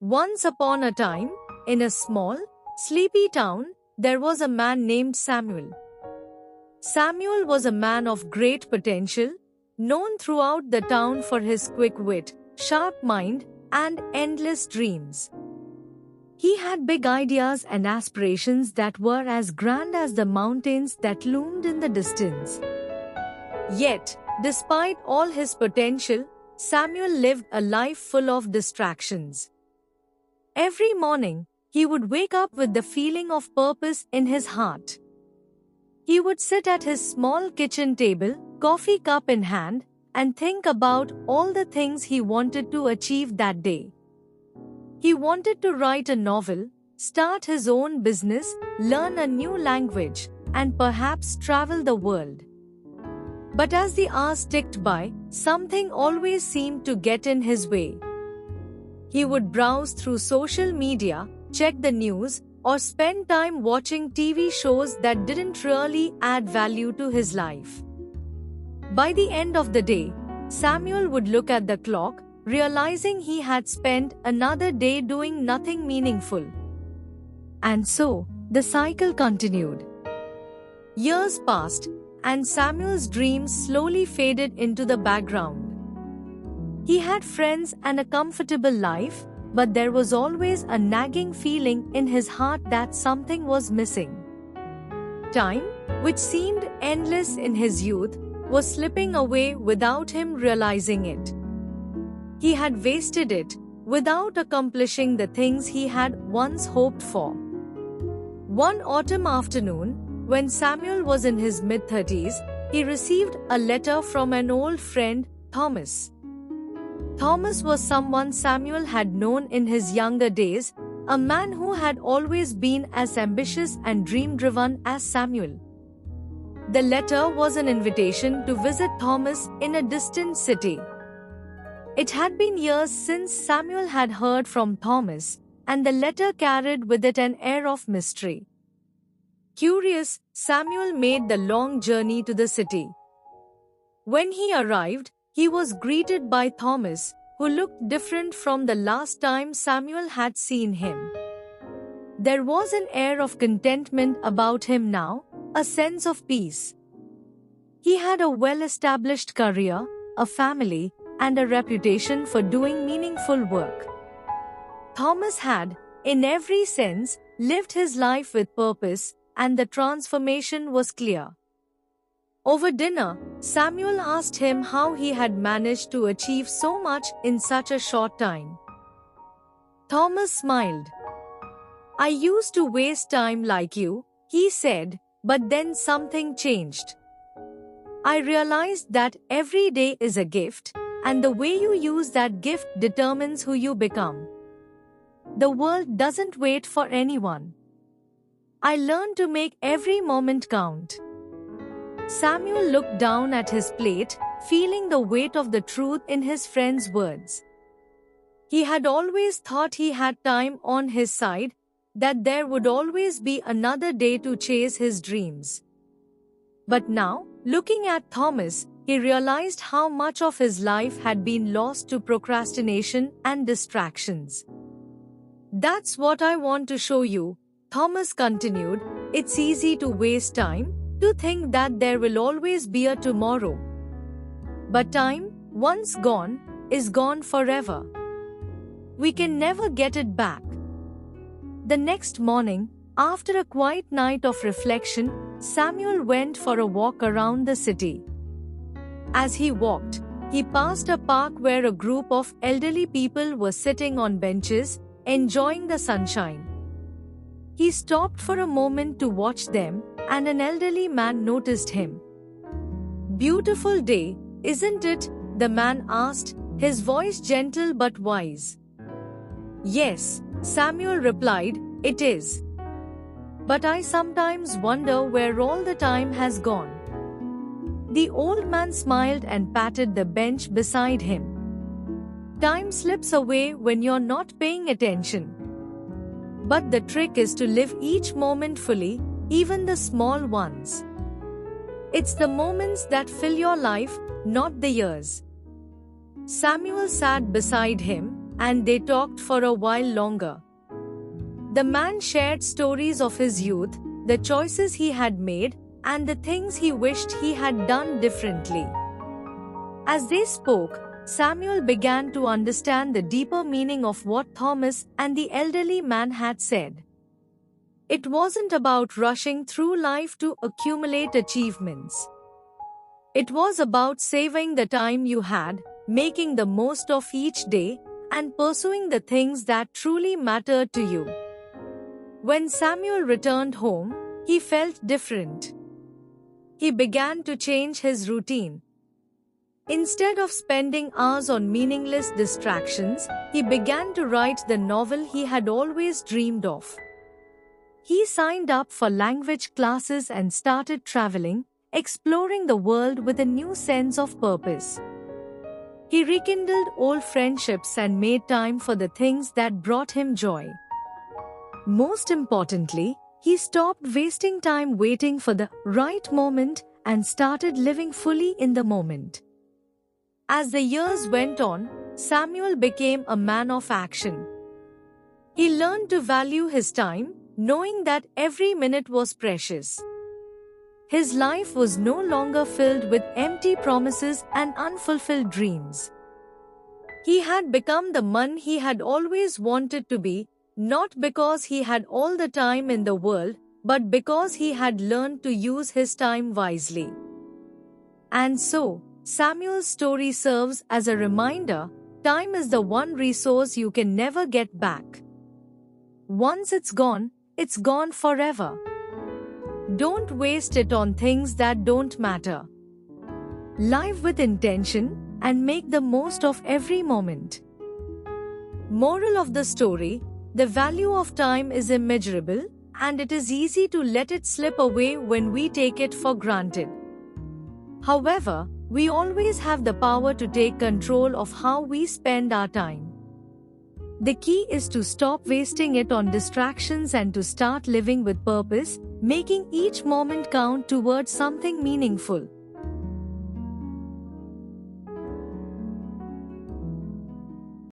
Once upon a time, in a small, sleepy town, there was a man named Samuel. Samuel was a man of great potential, known throughout the town for his quick wit, sharp mind, and endless dreams. He had big ideas and aspirations that were as grand as the mountains that loomed in the distance. Yet, despite all his potential, Samuel lived a life full of distractions. Every morning, he would wake up with the feeling of purpose in his heart. He would sit at his small kitchen table, coffee cup in hand, and think about all the things he wanted to achieve that day. He wanted to write a novel, start his own business, learn a new language, and perhaps travel the world. But as the hours ticked by, something always seemed to get in his way. He would browse through social media, check the news, or spend time watching TV shows that didn't really add value to his life. By the end of the day, Samuel would look at the clock, realizing he had spent another day doing nothing meaningful. And so, the cycle continued. Years passed, and Samuel's dreams slowly faded into the background. He had friends and a comfortable life, but there was always a nagging feeling in his heart that something was missing. Time, which seemed endless in his youth, was slipping away without him realizing it. He had wasted it, without accomplishing the things he had once hoped for. One autumn afternoon, when Samuel was in his mid-30s, he received a letter from an old friend, Thomas. Thomas was someone Samuel had known in his younger days, a man who had always been as ambitious and dream-driven as Samuel. The letter was an invitation to visit Thomas in a distant city. It had been years since Samuel had heard from Thomas, and the letter carried with it an air of mystery. Curious, Samuel made the long journey to the city. When he arrived, he was greeted by Thomas, who looked different from the last time Samuel had seen him. There was an air of contentment about him now, a sense of peace. He had a well-established career, a family, and a reputation for doing meaningful work. Thomas had, in every sense, lived his life with purpose, and the transformation was clear. Over dinner, Samuel asked him how he had managed to achieve so much in such a short time. Thomas smiled. "I used to waste time like you," he said, "but then something changed. I realized that every day is a gift, and the way you use that gift determines who you become. The world doesn't wait for anyone. I learned to make every moment count." Samuel looked down at his plate, feeling the weight of the truth in his friend's words. He had always thought he had time on his side, that there would always be another day to chase his dreams. But now, looking at Thomas, he realized how much of his life had been lost to procrastination and distractions. "That's what I want to show you," Thomas continued. "It's easy to waste time, to think that there will always be a tomorrow. But time, once gone, is gone forever. We can never get it back." The next morning, after a quiet night of reflection, Samuel went for a walk around the city. As he walked, he passed a park where a group of elderly people were sitting on benches, enjoying the sunshine. He stopped for a moment to watch them, and an elderly man noticed him. "Beautiful day, isn't it?" the man asked, his voice gentle but wise. "Yes," Samuel replied, "it is. But I sometimes wonder where all the time has gone." The old man smiled and patted the bench beside him. "Time slips away when you're not paying attention. But the trick is to live each moment fully, even the small ones. It's the moments that fill your life, not the years." Samuel sat beside him, and they talked for a while longer. The man shared stories of his youth, the choices he had made, and the things he wished he had done differently. As they spoke, Samuel began to understand the deeper meaning of what Thomas and the elderly man had said. It wasn't about rushing through life to accumulate achievements. It was about saving the time you had, making the most of each day, and pursuing the things that truly mattered to you. When Samuel returned home, he felt different. He began to change his routine. Instead of spending hours on meaningless distractions, he began to write the novel he had always dreamed of. He signed up for language classes and started traveling, exploring the world with a new sense of purpose. He rekindled old friendships and made time for the things that brought him joy. Most importantly, he stopped wasting time waiting for the right moment and started living fully in the moment. As the years went on, Samuel became a man of action. He learned to value his time, knowing that every minute was precious. His life was no longer filled with empty promises and unfulfilled dreams. He had become the man he had always wanted to be, not because he had all the time in the world, but because he had learned to use his time wisely. And so, Samuel's story serves as a reminder: time is the one resource you can never get back. Once it's gone forever. Don't waste it on things that don't matter. Live with intention and make the most of every moment. Moral of the story: the value of time is immeasurable, and it is easy to let it slip away when we take it for granted. However, we always have the power to take control of how we spend our time. The key is to stop wasting it on distractions and to start living with purpose, making each moment count towards something meaningful.